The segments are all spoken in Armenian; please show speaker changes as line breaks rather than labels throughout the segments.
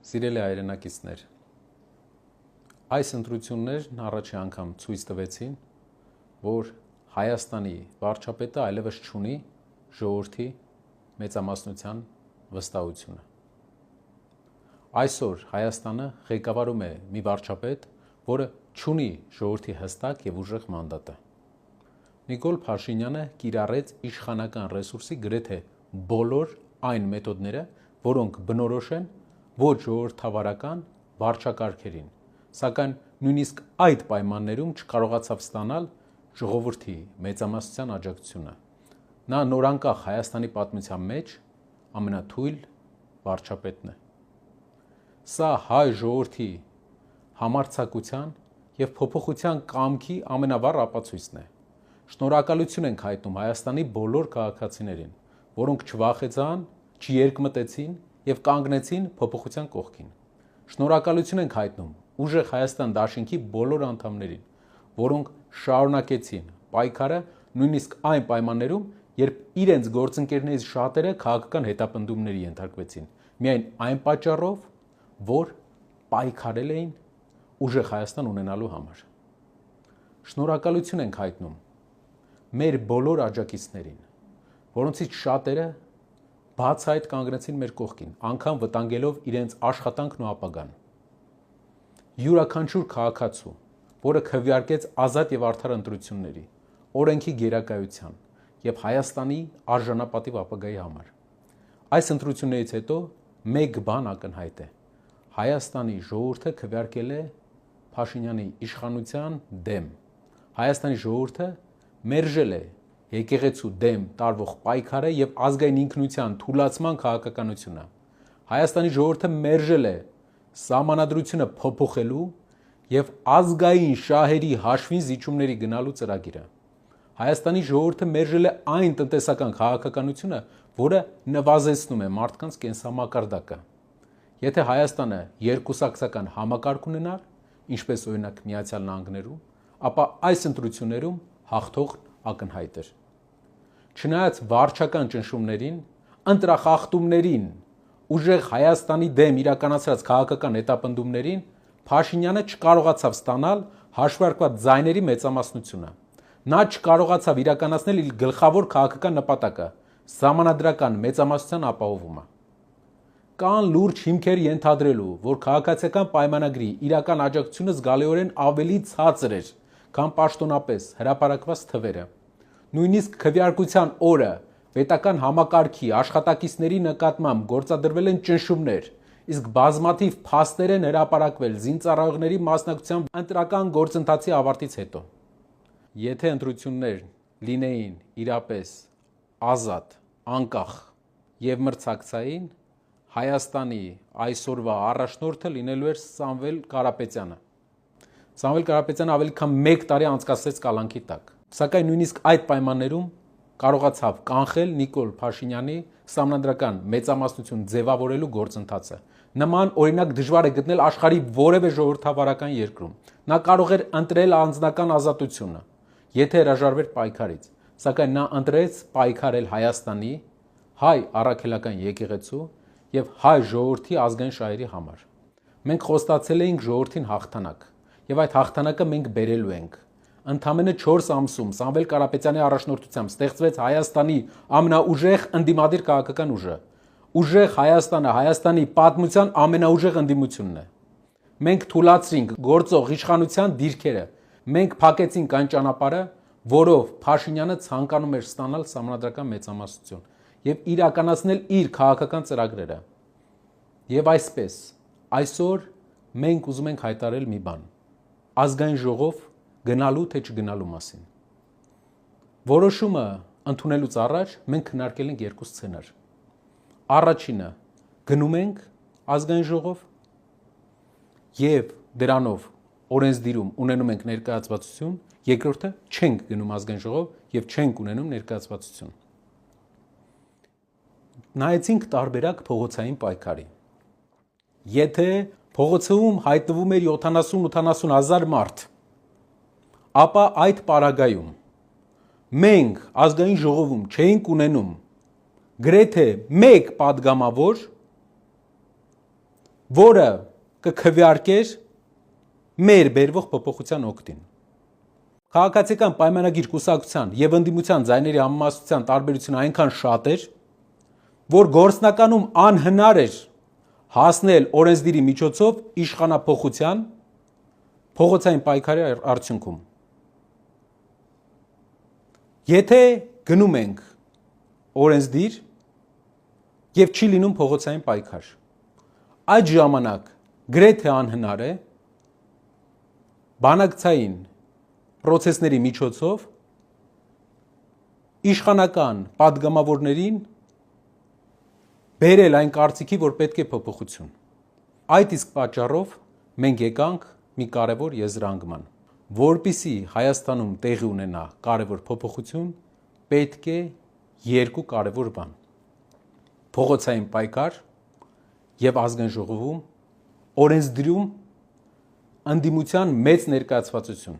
Սիրելի հայրենակիցներ, այս ընտրություններն առաջի անգամ ցույց տվեցին, որ Հայաստանի վարչապետը այլևս չունի ժողովրդի մեծամասնության վստահությունը։ Այսօր Հայաստանը ղեկավարում է մի վարչապետ, որը չունի ժողովրդի հստակ եւ ուժեղ մանդատը։ Նիկոլ Փաշինյանը կիրառեց իշխանական ռեսուրսի գրեթե բոլոր այն մեթոդները, որոնք բնորոշ են ոչ ժողովրդավարական վարչակարգերին, սակայն նույնիսկ այդ պայմաններում չկարողացավ ստանալ ժողովրդի մեծամասնության աջակցությունը։ Նա նորանկախ Հայաստանի պատմության մեջ ամենաթույլ վարչապետն է։ Սա հայ ժողովրդի համարձակության եւ փոփոխության կամքի ամենավառ ապացույցն է։ Շնորհակալություն ենք հայտնում Հայաստանի բոլոր քաղաքացիներին, որոնք չվախեցան, չերկմտեցին եւ կանգնեցին փոփոխության կողքին։ Շնորհակալություն ենք հայտնում ուժեղ Հայաստան դաշինքի բոլոր անդամներին, որոնք շարունակեցին պայքարը նույնիսկ այն պայմաններում, երբ իրենց գործընկերներից շատերը քաղաքական հետապնդումների ենթարկվեցին, միայն այն պատճառով, որ պայքարել էին ուժեղ Հայաստան ունենալու համար։ Շնորհակալություն ենք հայտնում մեր բոլոր աջակիցներին, որոնցից շատերը բացահայտ կանգնեցին մեր կողքին, անգամ վտանգելով իրենց աշխատանքն ու ապագան։ Յուրաքանչյուր քաղաքացու, որը քվեարկեց ազատ եւ արդար ընտրությունների, օրենքի գերակայության եւ Հայաստանի արժանապատիվ ապագայի համար։ Այս ընտրություններից հետո մեկ բան ակնհայտ է. Հայաստանի ժողովուրդը քվեարկել է Փաշինյանի իշխանության դեմ։ Հայաստանի ժողովուրդը մերժել է եկեղեցու դեմ տարվող պայքարը եւ ազգային ինքնության թուլացման քաղաքականությունը։ Հայաստանի ժողովուրդը մերժել է սահմանադրությունը փոփոխելու եւ ազգային շահերի հաշվին զիջումների գնալու ծրագիրը։ Հայաստանի ժողովուրդը մերժել է այն տնտեսական քաղաքականությունը, որը նվազեցնում է մարդկանց կենսամակարդակը։ Եթե Հայաստանը երկուսակցական համակարգ ունենար, ինչպես օրինակ Միացյալ Նահանգներում, ապա այս ընտրություններում հաղթողն ակնհայտ էր։ Չնայած վարչական ճնշումներին, ընտրախախտումներին, ուժեղ Հայաստանի դեմ իրականացրած քաղաքական հետապնդումներին, Փաշինյանը չկարողացավ ստանալ հաշվարկված ձայների մեծամասնությունը։ Նա չկարողացավ իրականացնել իր գլխավոր քաղաքական նպատակը՝ սահմանադրական մեծամասնության ապահովումը։ Կան լուրջ հիմքեր ենթադրելու, որ քաղաքացիական պայմանագրի իրական աջակցությունը զգալիորեն ավելի ցածր էր, քան պաշտոնապես հրապարակված թվերը։ Նույնիսկ քվեարկության օրը պետական համակարգի աշխատակիցների նկատմամբ գործադրվել են ճնշումներ, իսկ բազմաթիվ փաստեր են հրապարակվել զինծառայողների մասնակցությամբ ընտրական գործընթացի ավարտից հետո։ Եթե ընտրություններ լինեին իրապես ազատ, անկախ եւ մրցակցային, Հայաստանի այսօրվա առաջնորդը լինելու էր Սամվել Կարապետյանը։ Սամվել Կարապետյանը ավելի քան 1 տարի անցկացրեց կալանքի տակ, սակայն նույնիսկ այդ պայմաններում կարողացավ կանխել Նիկոլ Փաշինյանի սահմանադրական մեծամասնություն ձևավորելու գործընթացը։ Նման օրինակ դժվար է գտնել աշխարհի որևէ ժողովրդավարական երկրում։ Նա կարող էր ընտրել անձնական ազատությունը, եթե հրաժարվեր պայքարից, սակայն նա ընտրեց պայքարել Հայաստանի, հայ առաքելական եկեղեցու եւ հայ ժողովրդի ազգային շահերի համար։ Մենք խոստացել էինք ժողովրդին հաղթանակ, եւ այդ հաղթանակը մենք բերելու ենք։ Ընդամենը 4 ամսում Սամվել Կարապետյանի առաջնորդությամբ ստեղծվեց Հայաստանի ամենաուժեղ ընդդիմադիր քաղաքական ուժը։ Ուժեղ Հայաստանը Հայաստանի պատմության ամենաուժեղ ընդդիմությունն է։ Մենք թույլատրինք գործող իշխանության դիրքերը։ Մենք փակեցինք այն ճանապարհը, որով Փաշինյանը ցանկանում էր ստանալ սահմանադրական մեծամասնություն եւ իրականացնել իր քաղաքական ծրագրերը։ Եվ այսպես, այսօր մենք ուզում ենք հայտարարել մի բան. ազգային ժողով գնալու թե չգնալու մասին։ Որոշումը ընդունելուց առաջ մենք քննարկել ենք 2 սցենար։ Առաջինը գնում ենք ազգային ժողով եւ դրանով օրենսդիրում ունենում ենք ներկայացվածություն, երկրորդը չենք գնում ազգային ժողով եւ չենք ունենում ներկայացվածություն։ Նայեցինք տարբերակ փողոցային պայքարի։ Եթե փողոցում հայտնվում էր 70-80 հազար մարդ, ապա այդ պարագայում մենք ազգային ժողովում չէինք ունենում գրեթե մեկ պատգամավոր, որը կքվեարկեր մեր բերվող փոփոխության օգտին։ Քաղաքացիական պայմանագիր կուսակցության եւ ընդդիմության ձայների համեմատության տարբերությունը այնքան շատ էր, որ գործնականում անհնար էր հասնել օրենսդիրի միջոցով իշխանափոխության փողոցային պայքարի արդյունքում։ Եթե գնում ենք օրենսդիր եւ չի լինում փողոցային պայքար, այդ ժամանակ գրեթե անհնար է բանակցային պրոցեսների միջոցով իշխանական պատգամավորներին բերել այն կարծիքի, որ պետք է փոփոխություն։ Այդ իսկ պատճառով մենք եկանք մի կարևոր եզրանկման, որպիսի Հայաստանում տեղի ունենա կարևոր փոփոխություն, պետք է երկու կարևոր բան՝ փողոցային պայքար եւ ազգային ժողովում օրենսդրում ընդդիմության մեծ ներկայացվածություն։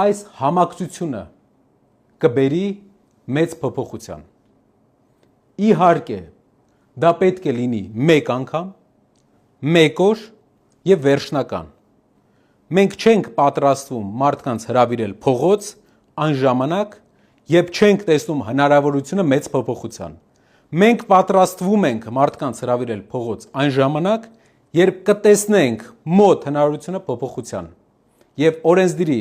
Այս համակցությունը կբերի մեծ փոփոխության։ Իհարկե, դա պետք է լինի մեկ անգամ, մեկ օր եւ վերջնական։ Մենք չենք պատրաստվում մարդկանց հրավիրել փողոց այն ժամանակ, երբ չենք տեսնում հնարավորությունը մեծ փոփոխության։ Մենք պատրաստվում ենք մարդկանց հրավիրել փողոց այն ժամանակ, երբ կտեսնենք մոտ հնարավորությունը փոփոխության եւ օրենսդիրի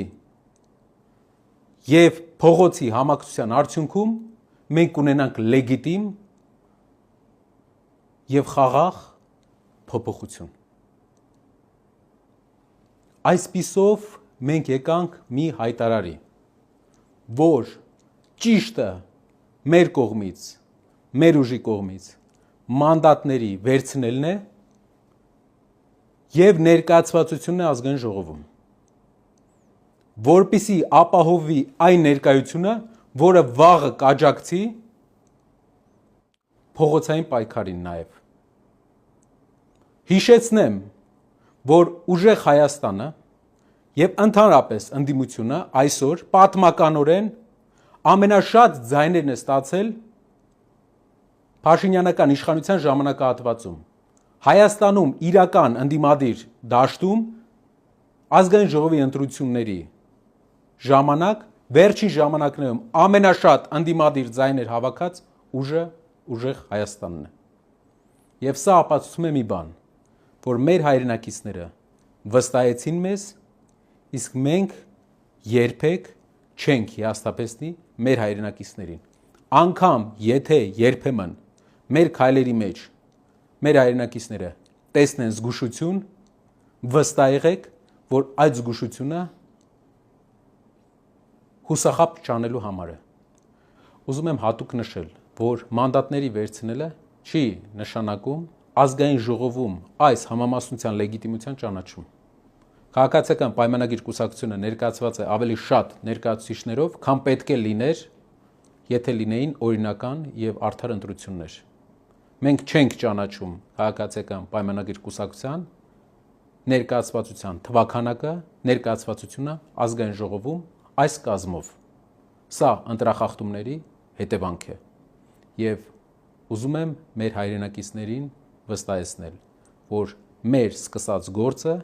եւ փողոցի համակցության արդյունքում մենք ունենանք լեգիտիմ եւ խաղաղ փոփոխություն։ Այսպիսով մենք եկանք մի հայտարարի, որ ճիշտը մեր կողմից, մեր ուժի կողմից մանդատների վերցնելն է եւ ներկայացվածությունն է ազգային ժողովում, որպիսի ապահովի այն ներկայությունը, որը վաղը կաջակցի փողոցային պայքարին նաեւ։ Հիշեցնեմ, որ ուժեղ Հայաստանը եւ ընդհանրապես ընդդիմությունը այսօր պատմականորեն ամենաշատ ձայներն է ստացել Փաշինյանական իշխանության ժամանակահատվածում։ Հայաստանում իրական ընդդիմադիր դաշտում ազգային ժողովի ընտրությունների ժամանակ վերջին ժամանակներում ամենաշատ ընդդիմադիր ձայներ հավաքած ուժը ուժեղ Հայաստանն է։ Եվ սա ապացուցում է մի բան, որ մեր հայրենակիցները վստահեցին մեզ, իսկ մենք երբեք չենք հիասթափեցնի մեր հայրենակիցներին։ Անկամ եթե երբեմն մեր քայլերի մեջ մեր հայրենակիցները տեսնեն զգուշություն, վստահ եղեք, որ այդ զգուշությունը հուսախաբ չանելու համար է։ Ուզում եմ հատուկ նշել, որ մանդատների վերցնելը չի նշանակում ազգային ժողովում այս համամասնության լեգիտիմության ճանաչում։ Քաղաքացիական պայմանագիր կուսակցությունը ներկայացված է ավելի շատ ներկայացուցիչներով, քան պետք է լիներ, եթե լինեին օրինական եւ արդար ընտրություններ։ Մենք չենք ճանաչում քաղաքացիական պայմանագիր կուսակցության ներկայացվածության թվաքանակը, ներկայացվածությունը ազգային ժողովում այս կազմով։ Սա ընտրախախտումների հետևանք է եւ ուզում եմ մեր հայրենակիցներին վստահեցնել, որ մեր սկսած գործը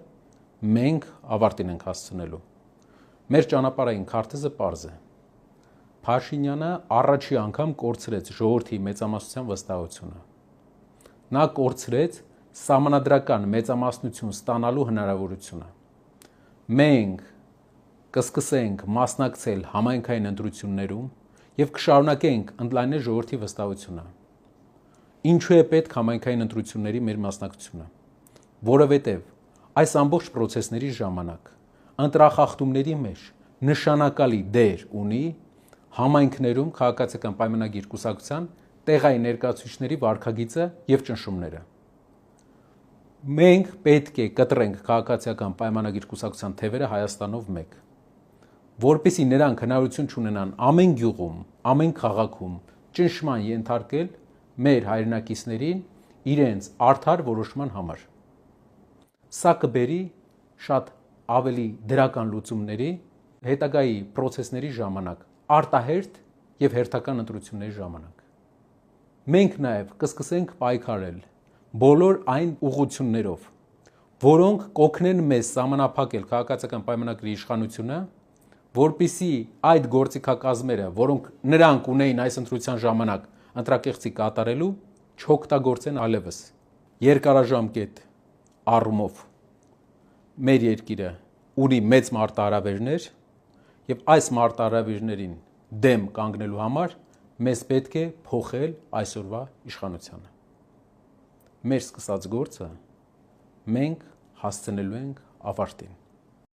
մենք ավարտին ենք հասցնելու։ Մեր ճանապարհային քարտեզը պարզ է։ Փաշինյանը առաջի անգամ կորցրեց ժողովրդի մեծամասնության վստահությունը։ Նա կորցրեց սահմանադրական մեծամասնություն ստանալու հնարավորությունը։ Մենք կսկսենք մասնակցել համայնքային ընտրություններում եւ կշարունակենք ընդլայնել ժողովրդի վստահությունը։ Ինչու է պետք համայնքային ընտրությունների մեր մասնակցությունը, որովհետև այս ամբողջ process-ների ժամանակ ընտրախախտումների մեջ նշանակալի դեր ունի համայնքներում քաղաքացիական պայմանագիր կուսակցության տեղային ներկայացուցիչների վարքագիծը եւ ճնշումները։ Մենք պետք է կտրենք քաղաքացիական պայմանագիր կուսակցության թևերը Հայաստանով մեկ, որպեսզի նրանք հնարավորություն ունենան ամեն գյուղում, ամեն քաղաքում ճնշման ենթարկել մեր հայրենակիցներին իրենց արդար որոշման համար։ Սա կբերի շատ ավելի դրական լուծումների հետագայի process-ների ժամանակ, արտահերթ եւ հերթական ընտրությունների ժամանակ։ Մենք նաեւ կսկսենք պայքարել բոլոր այն ուղղություններով, որոնք կօգնեն մեզ սահմանափակել քաղաքացիական պայմանագրի իշխանությունը, որպիսի այդ գործիքակազմերը, որոնք նրանք ունեին այս ընտրության ժամանակ ընտրակեղծի կատարելու, չօգտագործեն այլևս։ Երկարաժամկետ առումով մեր երկիրը ունի մեծ մարտահրավերներ, եւ այս մարտահրավերներին դեմ կանգնելու համար մեզ պետք է փոխել այսօրվա իշխանությունը։ Մեր սկսած գործը մենք հասցնելու ենք ավարտին։